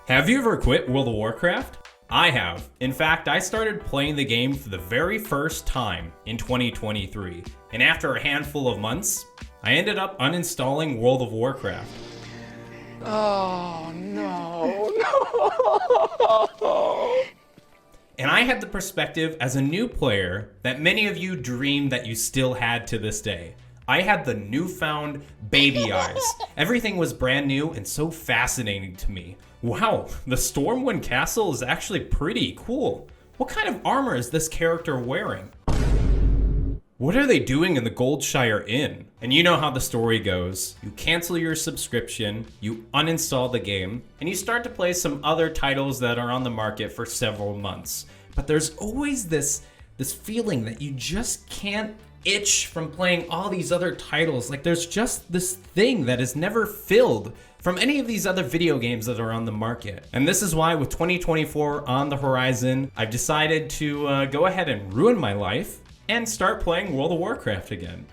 Have you ever quit World of Warcraft? I have. In fact, I started playing the game for the very first time in 2023. And after a handful of months, I ended up uninstalling World of Warcraft. Oh, no. And I had the perspective as a new player that many of you dreamed that you still had to this day. I had the newfound baby eyes. Everything was brand new and so fascinating to me. Wow, the Stormwind Castle is actually pretty cool. What kind of armor is this character wearing? What are they doing in the Goldshire Inn? And you know how the story goes. You cancel your subscription, you uninstall the game, and you start to play some other titles that are on the market for several months. But there's always this feeling that you just can't itch from playing all these other titles. Like there's just this thing that is never filled from any of these other video games that are on the market. And this is why with 2024 on the horizon, I've decided to go ahead and ruin my life and start playing World of Warcraft again.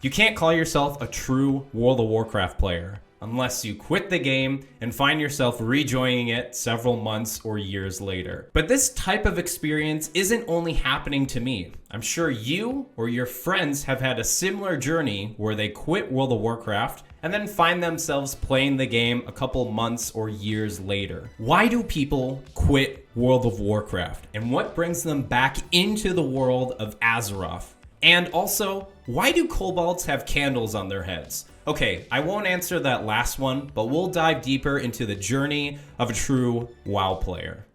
You can't call yourself a true World of Warcraft player unless you quit the game and find yourself rejoining it several months or years later. But this type of experience isn't only happening to me. I'm sure you or your friends have had a similar journey where they quit World of Warcraft and then find themselves playing the game a couple months or years later. Why do people quit World of Warcraft? And what brings them back into the world of Azeroth? And also, why do kobolds have candles on their heads? Okay, I won't answer that last one, but we'll dive deeper into the journey of a true WoW player.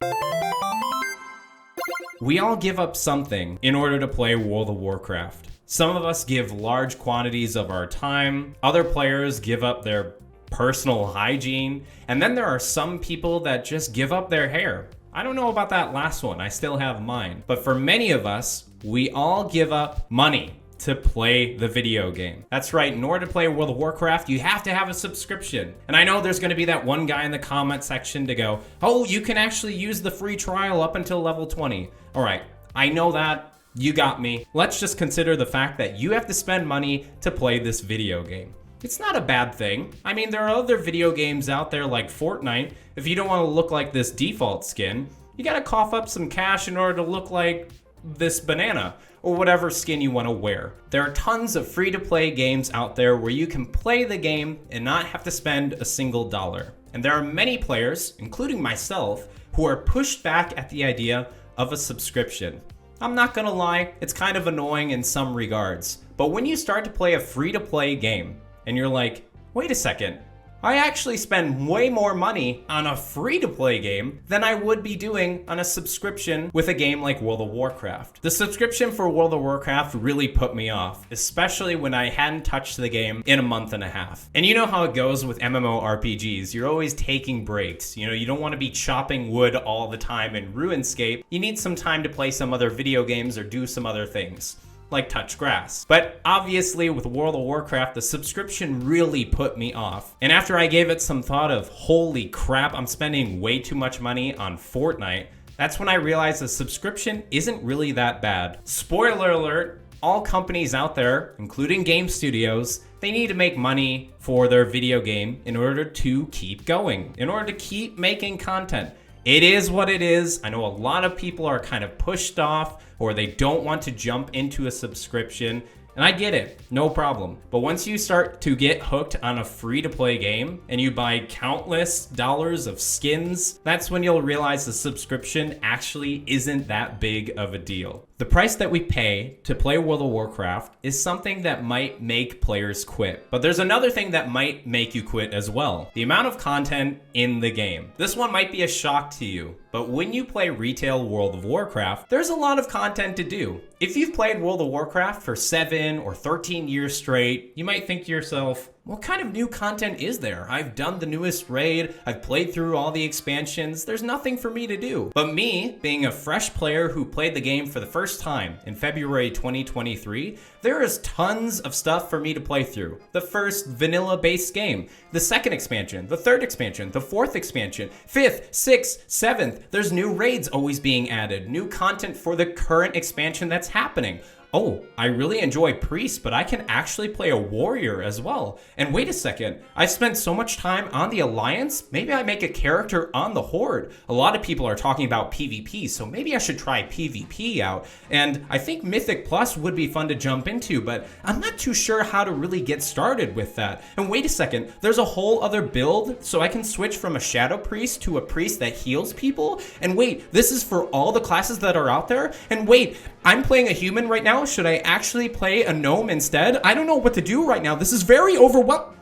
We all give up something in order to play World of Warcraft. Some of us give large quantities of our time, other players give up their personal hygiene, and then there are some people that just give up their hair. I don't know about that last one, I still have mine. But for many of us, we all give up money to play the video game. That's right, in order to play World of Warcraft, you have to have a subscription. And I know there's gonna be that one guy in the comment section to go, oh, you can actually use the free trial up until level 20. All right, I know that. You got me. Let's just consider the fact that you have to spend money to play this video game. It's not a bad thing. I mean, there are other video games out there like Fortnite. If you don't want to look like this default skin, you gotta cough up some cash in order to look like this banana or whatever skin you want to wear. There are tons of free-to-play games out there where you can play the game and not have to spend a single dollar. And there are many players, including myself, who are pushed back at the idea of a subscription. I'm not gonna lie, it's kind of annoying in some regards. But when you start to play a free-to-play game and you're like, wait a second, I actually spend way more money on a free-to-play game than I would be doing on a subscription with a game like World of Warcraft. The subscription for World of Warcraft really put me off, especially when I hadn't touched the game in a month and a half. And you know how it goes with MMORPGs. You're always taking breaks. You know, you don't want to be chopping wood all the time in RuneScape. You need some time to play some other video games or do some other things, like touch grass. But obviously with World of Warcraft, the subscription really put me off. And after I gave it some thought of, holy crap, I'm spending way too much money on Fortnite, that's when I realized the subscription isn't really that bad. Spoiler alert, all companies out there, including game studios, they need to make money for their video game in order to keep going, in order to keep making content. It is what it is. I know a lot of people are kind of pushed off or they don't want to jump into a subscription. And I get it, no problem. But once you start to get hooked on a free-to-play game and you buy countless dollars of skins, that's when you'll realize the subscription actually isn't that big of a deal. The price that we pay to play World of Warcraft is something that might make players quit. But there's another thing that might make you quit as well. The amount of content in the game. This one might be a shock to you, but when you play retail World of Warcraft, there's a lot of content to do. If you've played World of Warcraft for 7 or 13 years straight, you might think to yourself, what kind of new content is there? I've done the newest raid, I've played through all the expansions, there's nothing for me to do. But me, being a fresh player who played the game for the first time in February 2023, there is tons of stuff for me to play through. The first vanilla-based game, the second expansion, the third expansion, the fourth expansion, fifth, sixth, seventh. There's new raids always being added, new content for the current expansion that's happening. oh, I really enjoy priest, but I can actually play a warrior as well. And wait a second, I spent so much time on the alliance, maybe I make a character on the horde. A lot of people are talking about PvP, so maybe I should try PvP out. And I think Mythic Plus would be fun to jump into, but I'm not too sure how to really get started with that. And wait a second, there's a whole other build, so I can switch from a shadow priest to a priest that heals people. And wait, this is for all the classes that are out there? And wait, I'm playing a human right now. Should I actually play a gnome instead? I don't know what to do right now. This is very overwhelming.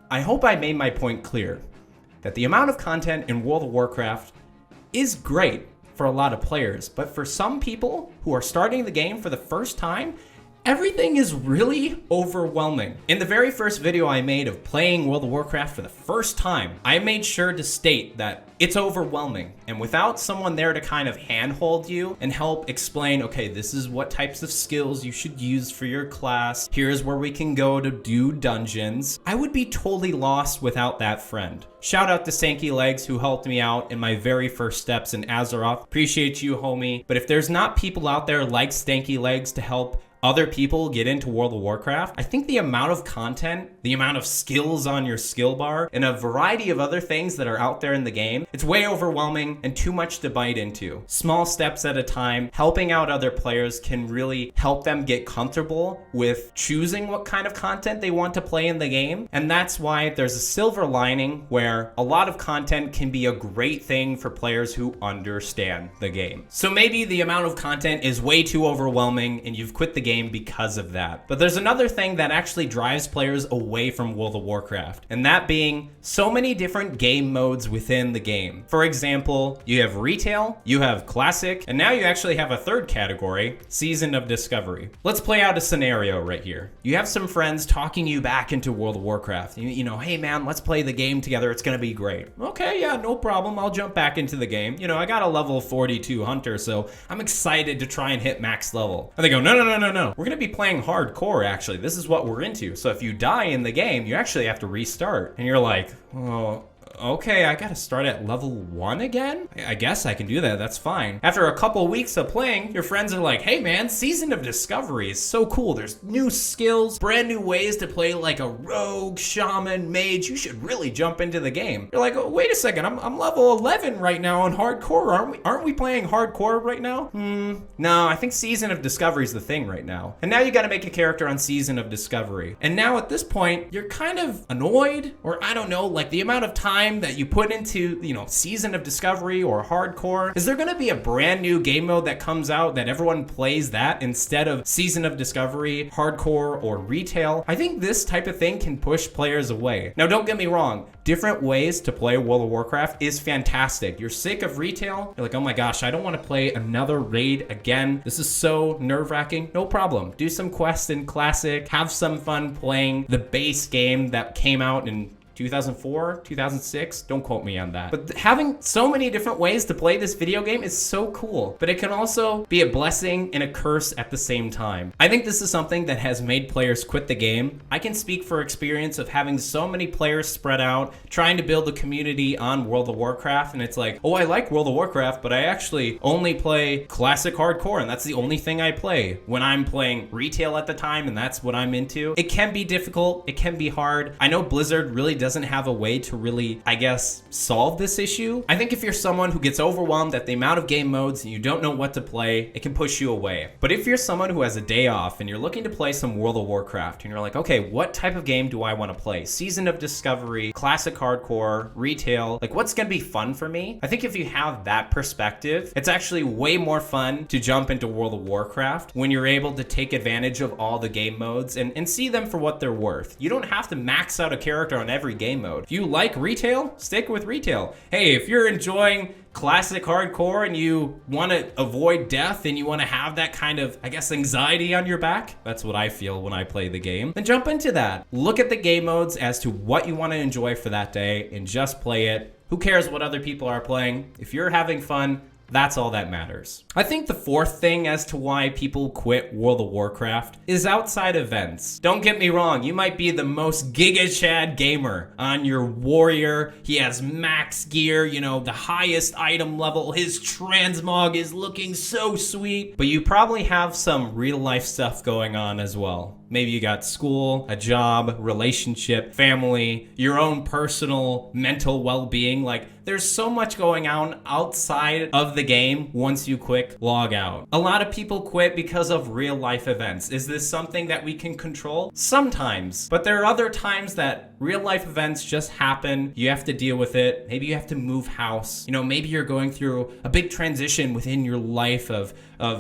I hope I made my point clear that the amount of content in World of Warcraft is great for a lot of players, but for some people who are starting the game for the first time, everything is really overwhelming. In the very first video I made of playing World of Warcraft for the first time, I made sure to state that it's overwhelming. And without someone there to kind of handhold you and help explain, okay, this is what types of skills you should use for your class, here's where we can go to do dungeons, I would be totally lost without that friend. Shout out to Stanky Legs who helped me out in my very first steps in Azeroth. Appreciate you, homie. But if there's not people out there like Stanky Legs to help other people get into World of Warcraft, I think the amount of content, the amount of skills on your skill bar, and a variety of other things that are out there in the game, it's way overwhelming and too much to bite into. Small steps at a time, helping out other players can really help them get comfortable with choosing what kind of content they want to play in the game. And that's why there's a silver lining where a lot of content can be a great thing for players who understand the game. So maybe the amount of content is way too overwhelming and you've quit the game because of that. But there's another thing that actually drives players away from World of Warcraft, and that being so many different game modes within the game. For example, you have retail, you have classic, and now you actually have a third category, season of discovery. Let's play out a scenario right here. You have some friends talking you back into World of Warcraft. You know, hey man, let's play the game together. It's gonna be great. Okay, yeah, no problem. I'll jump back into the game. You know, I got a level 42 hunter, so I'm excited to try and hit max level. And they go, no. We're gonna be playing hardcore, actually. This is what we're into. So if you die in the game, you actually have to restart. And you're like, oh, okay, I gotta start at level 1 again? I guess I can do that, that's fine. After a couple weeks of playing, your friends are like, hey man, Season of Discovery is so cool. There's new skills, brand new ways to play like a rogue, shaman, mage. You should really jump into the game. You're like, oh, wait a second, I'm level 11 right now on hardcore. Aren't we playing hardcore right now? No, I think Season of Discovery is the thing right now. And now you gotta make a character on Season of Discovery. And now at this point, you're kind of annoyed, or I don't know, like the amount of time that you put into, you know, Season of Discovery or hardcore. Is there going to be a brand new game mode that comes out that everyone plays that instead of Season of Discovery, hardcore, or retail? I think this type of thing can push players away. Now, don't get me wrong. Different ways to play World of Warcraft is fantastic. You're sick of retail. You're like, oh my gosh, I don't want to play another raid again. This is so nerve-wracking. No problem. Do some quests in Classic. Have some fun playing the base game that came out in 2004, 2006, don't quote me on that. But having so many different ways to play this video game is so cool, but it can also be a blessing and a curse at the same time. I think this is something that has made players quit the game. I can speak for experience of having so many players spread out, trying to build a community on World of Warcraft, and it's like, oh, I like World of Warcraft, but I actually only play classic hardcore, and that's the only thing I play when I'm playing retail at the time, and that's what I'm into. It can be difficult, it can be hard. I know Blizzard really doesn't have a way to really, I guess, solve this issue. I think if you're someone who gets overwhelmed at the amount of game modes and you don't know what to play, it can push you away. But if you're someone who has a day off and you're looking to play some World of Warcraft and you're like, okay, what type of game do I want to play? Season of Discovery, classic hardcore, retail, like what's gonna be fun for me? I think if you have that perspective, it's actually way more fun to jump into World of Warcraft when you're able to take advantage of all the game modes and see them for what they're worth. You don't have to max out a character on every game mode. If you like retail, stick with retail. Hey, if you're enjoying classic hardcore and you want to avoid death and you want to have that kind of, I guess, anxiety on your back, that's what I feel when I play the game, then jump into that. Look at the game modes as to what you want to enjoy for that day and just play it. Who cares what other people are playing? If you're having fun, That's all that matters. I think the fourth thing as to why people quit World of Warcraft is outside events. Don't get me wrong, you might be the most Giga Chad gamer on your warrior. He has max gear, you know, the highest item level. His Transmog is looking so sweet. But you probably have some real life stuff going on as well. Maybe you got school, a job, relationship, family, your own personal mental well-being. Like, there's so much going on outside of the game once you quick log out. A lot of people quit because of real life events. Is this something that we can control? Sometimes. But there are other times that real life events just happen. You have to deal with it. Maybe you have to move house. You know, maybe you're going through a big transition within your life of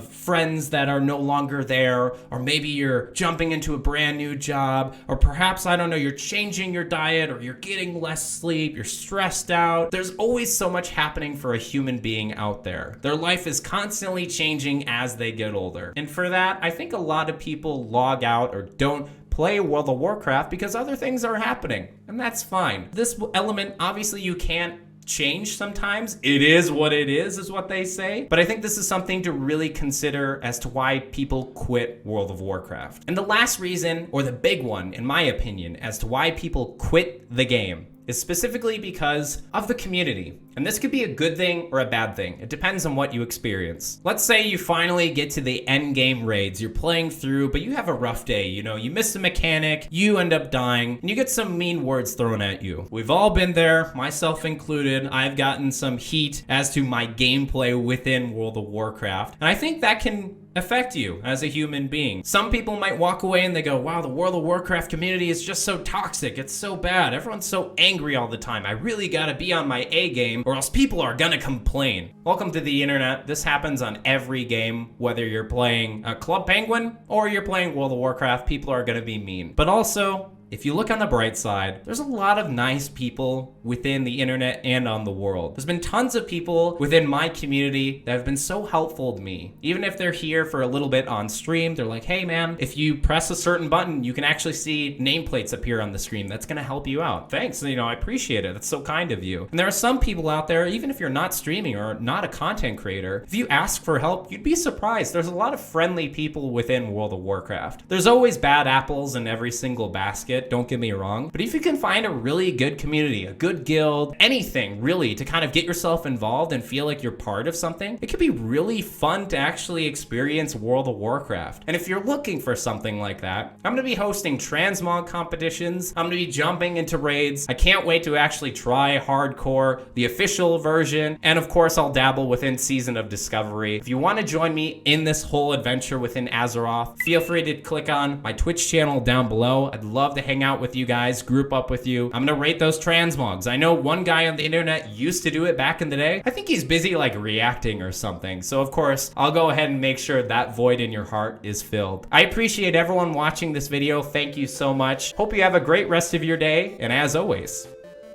friends that are no longer there, or maybe you're jumping into a brand new job, or perhaps, I don't know, you're changing your diet, or you're getting less sleep, you're stressed out. There's always so much happening for a human being out there. Their life is constantly changing as they get older. And for that, I think a lot of people log out or don't play World of Warcraft because other things are happening, and that's fine. This element, obviously you can't change sometimes. It is what it is what they say. But I think this is something to really consider as to why people quit World of Warcraft. And the last reason, or the big one, in my opinion, as to why people quit the game is specifically because of the community. And this could be a good thing or a bad thing. It depends on what you experience. Let's say you finally get to the end game raids. You're playing through, but you have a rough day. You know, you miss a mechanic, you end up dying, and you get some mean words thrown at you. We've all been there, myself included. I've gotten some heat as to my gameplay within World of Warcraft. And I think that can affect you as a human being. Some people might walk away and they go, wow, the World of Warcraft community is just so toxic. It's so bad. Everyone's so angry all the time. I really gotta be on my A game or else people are gonna complain. Welcome to the internet. This happens on every game, whether you're playing Club Penguin or you're playing World of Warcraft, people are gonna be mean. But also, if you look on the bright side, there's a lot of nice people within the internet and on the world. There's been tons of people within my community that have been so helpful to me. Even if they're here for a little bit on stream, they're like, hey man, if you press a certain button, you can actually see nameplates appear on the screen. That's gonna help you out. Thanks, you know, I appreciate it. That's so kind of you. And there are some people out there, even if you're not streaming or not a content creator, if you ask for help, you'd be surprised. There's a lot of friendly people within World of Warcraft. There's always bad apples in every single basket. Don't get me wrong, but if you can find a really good community, a good guild, anything really to kind of get yourself involved and feel like you're part of something, it could be really fun to actually experience World of Warcraft. And if you're looking for something like that, I'm going to be hosting Transmog competitions. I'm going to be jumping into raids. I can't wait to actually try hardcore, the official version, and of course I'll dabble within Season of Discovery. If you want to join me in this whole adventure within Azeroth, feel free to click on my Twitch channel down below. I'd love to hang out with you guys, group up with you. I'm gonna rate those transmogs. I know one guy on the internet used to do it back in the day. I think he's busy like reacting or something. So of course, I'll go ahead and make sure that void in your heart is filled. I appreciate everyone watching this video. Thank you so much. Hope you have a great rest of your day. And as always,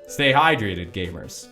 stay hydrated, gamers.